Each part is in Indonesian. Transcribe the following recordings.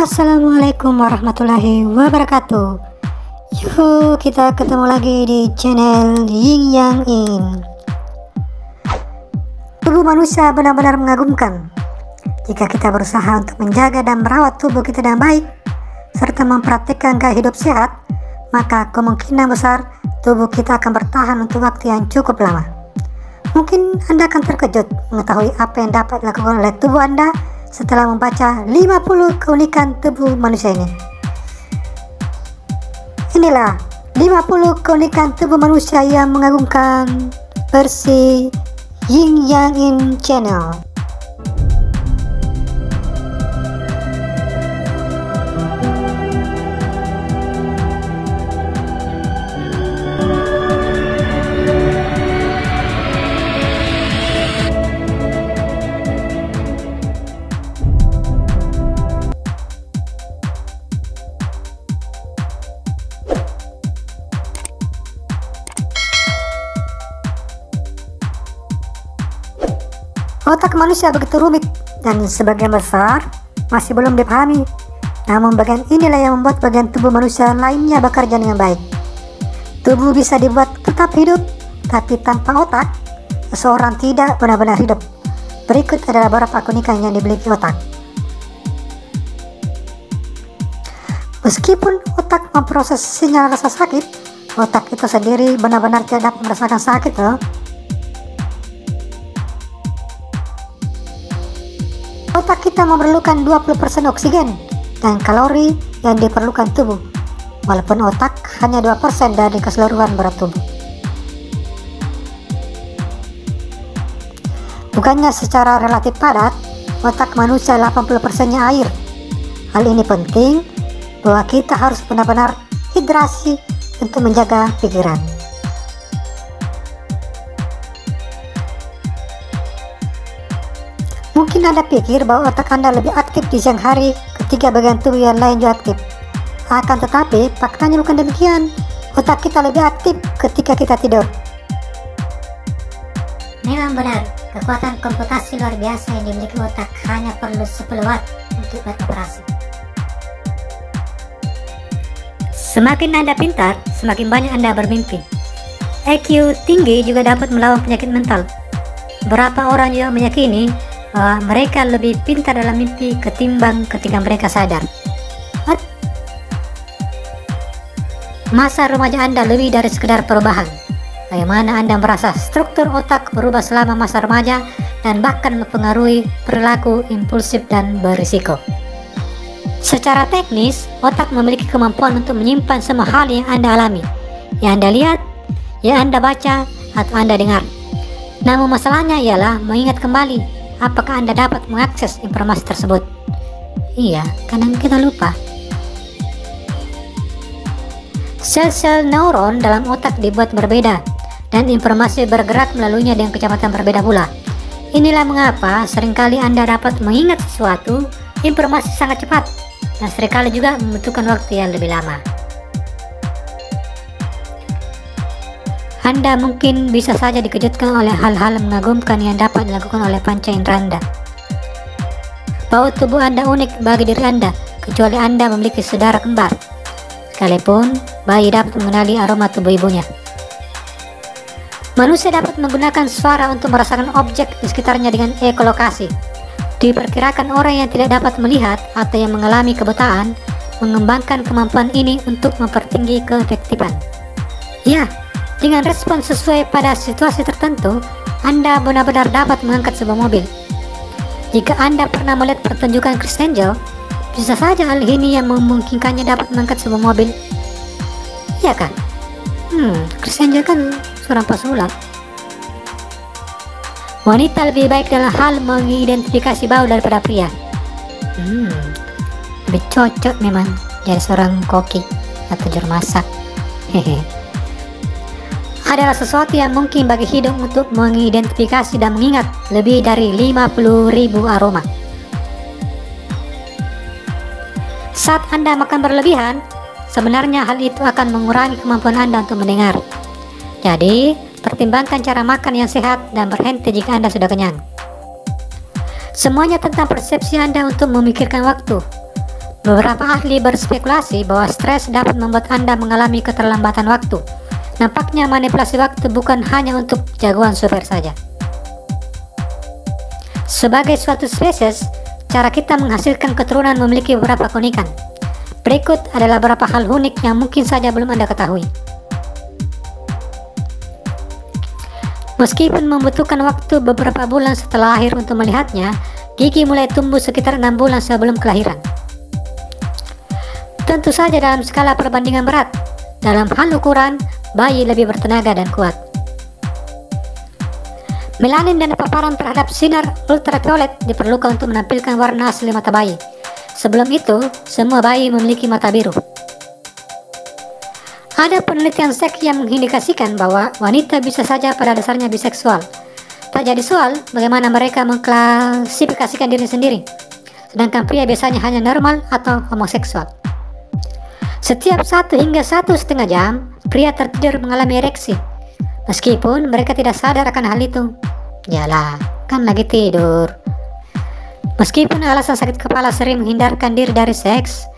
Assalamualaikum warahmatullahi wabarakatuh. Yuk kita ketemu lagi di channel Yin Yang In. Tubuh manusia benar-benar mengagumkan. Jika kita berusaha untuk menjaga dan merawat tubuh kita dengan baik, serta mempraktikkan gaya hidup sehat, maka kemungkinan besar tubuh kita akan bertahan untuk waktu yang cukup lama. Mungkin Anda akan terkejut mengetahui apa yang dapat dilakukan oleh tubuh Anda setelah membaca 50 keunikan tubuh manusia ini. Inilah 50 keunikan tubuh manusia yang mengagumkan versi Yin Yang In Channel. Otak manusia begitu rumit dan sebagian besar masih belum dipahami. Namun bagian inilah yang membuat bagian tubuh manusia lainnya bekerja dengan baik. Tubuh bisa dibuat tetap hidup, tapi tanpa otak, seseorang tidak benar-benar hidup. Berikut adalah beberapa keunikan yang dimiliki otak. Meskipun otak memproses sinyal rasa sakit, otak itu sendiri benar-benar tidak dapat merasakan sakit loh. Otak kita memerlukan 20% oksigen dan kalori yang diperlukan tubuh, walaupun otak hanya 2% dari keseluruhan berat tubuh. Bukannya secara relatif padat, otak manusia 80%-nya air. Hal ini penting bahwa kita harus benar-benar hidrasi untuk menjaga pikiran. Mungkin Anda pikir bahwa otak Anda lebih aktif di siang hari ketika bagian tubuh yang lain juga aktif. Akan tetapi, faktanya bukan demikian. Otak kita lebih aktif ketika kita tidur. Memang benar, kekuatan komputasi luar biasa yang dimiliki otak hanya perlu 10 watt untuk beroperasi. Semakin Anda pintar, semakin banyak Anda bermimpi. IQ tinggi juga dapat melawan penyakit mental. Berapa orang juga meyakini bahwa mereka lebih pintar dalam mimpi ketimbang ketika mereka sadar. Masa remaja Anda lebih dari sekedar perubahan. Bagaimana Anda merasa struktur otak berubah selama masa remaja dan bahkan mempengaruhi perilaku impulsif dan berisiko. Secara teknis, otak memiliki kemampuan untuk menyimpan semua hal yang Anda alami, yang Anda lihat, yang Anda baca, atau Anda dengar. Namun masalahnya ialah mengingat kembali apakah Anda dapat mengakses informasi tersebut. Iya, kadang kita lupa. Sel-sel neuron dalam otak dibuat berbeda, dan informasi bergerak melaluinya dengan kecepatan berbeda pula. Inilah mengapa seringkali Anda dapat mengingat sesuatu informasi sangat cepat, dan seringkali juga membutuhkan waktu yang lebih lama. Anda mungkin bisa saja dikejutkan oleh hal-hal mengagumkan yang dapat dilakukan oleh panca indera Anda. Bahwa tubuh Anda unik bagi diri Anda, kecuali Anda memiliki saudara kembar. Sekalipun, bayi dapat mengenali aroma tubuh ibunya. Manusia dapat menggunakan suara untuk merasakan objek di sekitarnya dengan ekolokasi. Diperkirakan orang yang tidak dapat melihat atau yang mengalami kebutaan mengembangkan kemampuan ini untuk mempertinggi keefektifan. Ya, dengan respon sesuai pada situasi tertentu, Anda benar-benar dapat mengangkat sebuah mobil. Jika Anda pernah melihat pertunjukan Chris Angel, bisa saja hal ini yang memungkinkannya dapat mengangkat sebuah mobil. Iya kan? Chris Angel kan seorang pesulap. Wanita lebih baik dalam hal mengidentifikasi bau daripada pria. Lebih cocok memang jadi seorang koki atau juru masak. Adalah sesuatu yang mungkin bagi hidung untuk mengidentifikasi dan mengingat lebih dari 50.000 aroma. Saat Anda makan berlebihan, sebenarnya hal itu akan mengurangi kemampuan Anda untuk mendengar. Jadi, pertimbangkan cara makan yang sehat dan berhenti jika Anda sudah kenyang. Semuanya tentang persepsi Anda untuk memikirkan waktu. Beberapa ahli berspekulasi bahwa stres dapat membuat Anda mengalami keterlambatan waktu. Nampaknya manipulasi waktu bukan hanya untuk jagoan super saja. Sebagai suatu spesies, cara kita menghasilkan keturunan memiliki beberapa keunikan. Berikut adalah beberapa hal unik yang mungkin saja belum Anda ketahui. Meskipun membutuhkan waktu beberapa bulan setelah lahir untuk melihatnya, gigi mulai tumbuh sekitar 6 bulan sebelum kelahiran. Tentu saja dalam skala perbandingan berat, dalam hal ukuran, bayi lebih bertenaga dan kuat. Melanin dan paparan terhadap sinar ultraviolet diperlukan untuk menampilkan warna asli mata bayi. Sebelum itu, semua bayi memiliki mata biru. Ada penelitian seks yang mengindikasikan bahwa wanita bisa saja pada dasarnya biseksual. Tak jadi soal bagaimana mereka mengklasifikasikan diri sendiri, sedangkan pria biasanya hanya normal atau homoseksual. Setiap 1 hingga 1,5 jam, pria tertidur mengalami ereksi. Meskipun mereka tidak sadar akan hal itu. Yalah, kan lagi tidur. Meskipun alasan sakit kepala sering menghindarkan diri dari seks,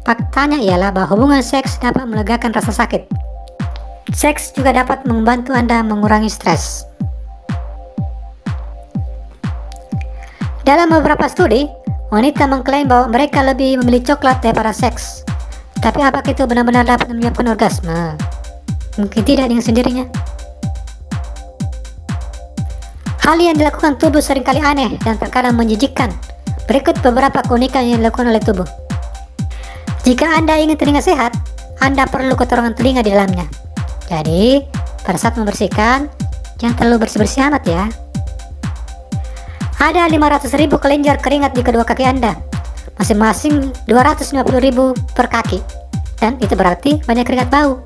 faktanya ialah bahwa hubungan seks dapat melegakan rasa sakit. Seks juga dapat membantu Anda mengurangi stres. Dalam beberapa studi, wanita mengklaim bahwa mereka lebih memilih coklat daripada seks. Tapi apakah itu benar-benar dapat menyebabkan orgasme? Mungkin tidak dengan sendirinya. Hal yang dilakukan tubuh seringkali aneh dan terkadang menjijikkan. Berikut beberapa keunikan yang dilakukan oleh tubuh. Jika Anda ingin telinga sehat, Anda perlu kotoran telinga di dalamnya. Jadi, pada saat membersihkan, jangan terlalu bersih-bersih amat ya. Ada 500.000 kelenjar keringat di kedua kaki Anda, masing-masing 250.000 per kaki, dan itu berarti banyak keringat bau.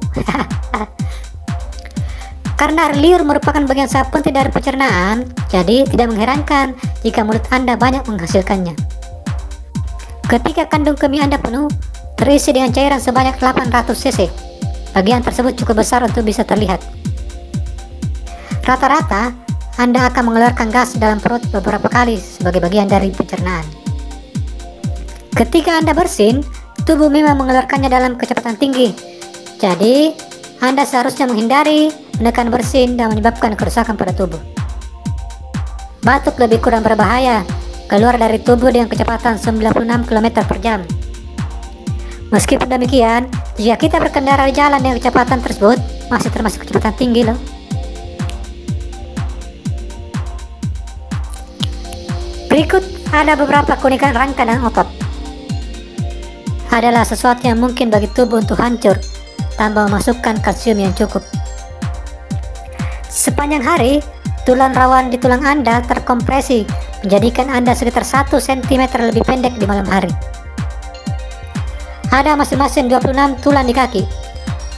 Karena liur merupakan bagian sangat penting dari pencernaan, jadi tidak mengherankan jika mulut Anda banyak menghasilkannya. Ketika kandung kemih Anda penuh, terisi dengan cairan sebanyak 800 cc. Bagian tersebut cukup besar untuk bisa terlihat. Rata-rata, Anda akan mengeluarkan gas dalam perut beberapa kali sebagai bagian dari pencernaan. Ketika Anda bersin, tubuh memang mengeluarkannya dalam kecepatan tinggi. Jadi, Anda seharusnya menghindari menekan bersin dan menyebabkan kerusakan pada tubuh. Batuk lebih kurang berbahaya, keluar dari tubuh dengan kecepatan 96 km per jam. Meskipun demikian, jika kita berkendara di jalan dengan kecepatan tersebut, masih termasuk kecepatan tinggi loh. Berikut ada beberapa keunikan rangka dan otot. Adalah sesuatu yang mungkin bagi tubuh untuk hancur tanpa memasukkan kalsium yang cukup. Sepanjang hari, tulang rawan di tulang Anda terkompresi, menjadikan Anda sekitar 1 cm lebih pendek di malam hari. Ada masing-masing 26 tulang di kaki.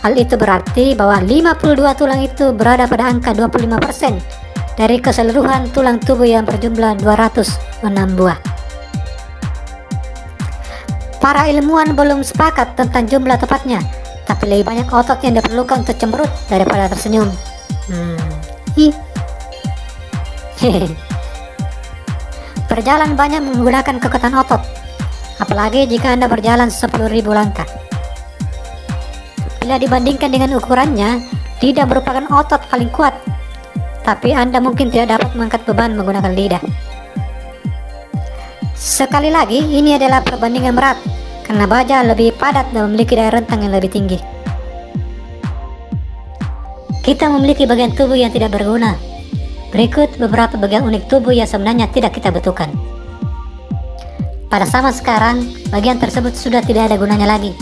Hal itu berarti bahwa 52 tulang itu berada pada angka 25% dari keseluruhan tulang tubuh yang berjumlah 206 buah. Para ilmuwan belum sepakat tentang jumlah tepatnya, tapi lebih banyak otot yang diperlukan untuk cemberut daripada tersenyum. Berjalan banyak menggunakan kekuatan otot, apalagi jika Anda berjalan 10.000 langkah. Bila dibandingkan dengan ukurannya, lidah merupakan otot paling kuat, tapi Anda mungkin tidak dapat mengangkat beban menggunakan lidah. Sekali lagi, ini adalah perbandingan berat, karena baja lebih padat dan memiliki daya rentang yang lebih tinggi. Kita memiliki bagian tubuh yang tidak berguna. Berikut beberapa bagian unik tubuh yang sebenarnya tidak kita butuhkan. Pada zaman sekarang, bagian tersebut sudah tidak ada gunanya lagi.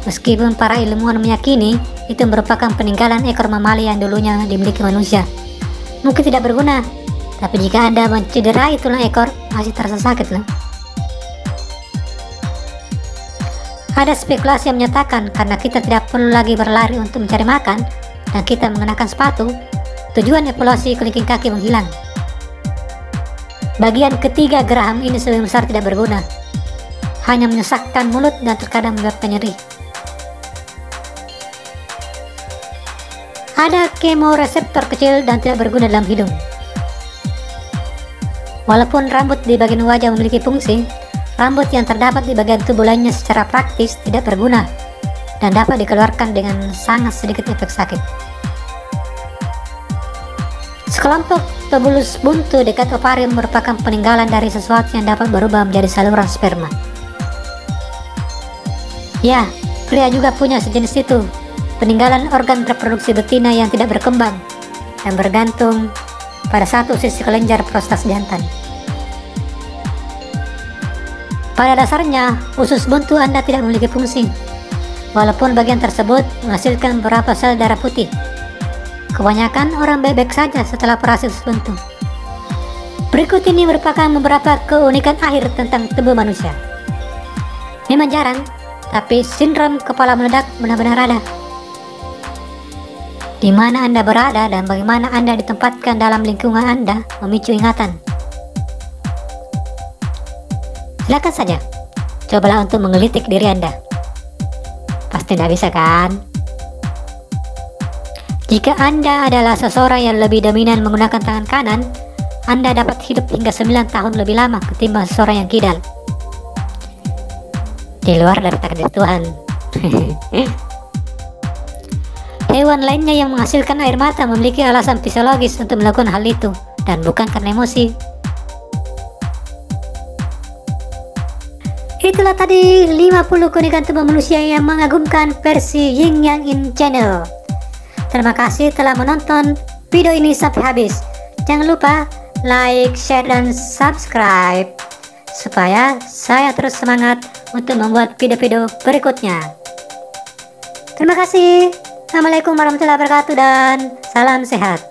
Meskipun para ilmuwan meyakini itu merupakan peninggalan ekor mamalia yang dulunya dimiliki manusia. Mungkin tidak berguna, tapi jika Anda mencederai tulang ekor, masih terasa sakit loh. Ada spekulasi yang menyatakan karena kita tidak perlu lagi berlari untuk mencari makan dan kita mengenakan sepatu, tujuan evolusi kelingking kaki menghilang. Bagian ketiga geraham ini sebagian besar tidak berguna, hanya menyesakkan mulut dan terkadang menyebabkan nyeri. Ada kemoreseptor kecil dan tidak berguna dalam hidung. Walaupun rambut di bagian wajah memiliki fungsi, rambut yang terdapat di bagian tubuh lainnya secara praktis tidak berguna dan dapat dikeluarkan dengan sangat sedikit efek sakit. Sekelompok tubulus buntu dekat ovarium merupakan peninggalan dari sesuatu yang dapat berubah menjadi saluran sperma. Ya, pria juga punya sejenis itu, peninggalan organ reproduksi betina yang tidak berkembang dan bergantung pada satu sisi kelenjar prostat jantan. Pada dasarnya, usus buntu Anda tidak memiliki fungsi, walaupun bagian tersebut menghasilkan beberapa sel darah putih. Kebanyakan orang baik-baik saja setelah operasi usus buntu. Berikut ini merupakan beberapa keunikan akhir tentang tubuh manusia. Memang jarang, tapi sindrom kepala meledak benar-benar ada. Di mana Anda berada dan bagaimana Anda ditempatkan dalam lingkungan Anda memicu ingatan. Silakan saja, cobalah untuk menggelitik diri Anda. Pasti tidak bisa kan? Jika Anda adalah seseorang yang lebih dominan menggunakan tangan kanan, Anda dapat hidup hingga 9 tahun lebih lama ketimbang seseorang yang kidal. Di luar dari takdir Tuhan. Hewan lainnya yang menghasilkan air mata memiliki alasan fisiologis untuk melakukan hal itu, dan bukan karena emosi. Itulah tadi 50 keunikan tubuh manusia yang mengagumkan versi Yin Yang In Channel. Terima kasih telah menonton video ini sampai habis. Jangan lupa like, share, dan subscribe supaya saya terus semangat untuk membuat video-video berikutnya. Terima kasih. Assalamualaikum warahmatullahi wabarakatuh dan salam sehat.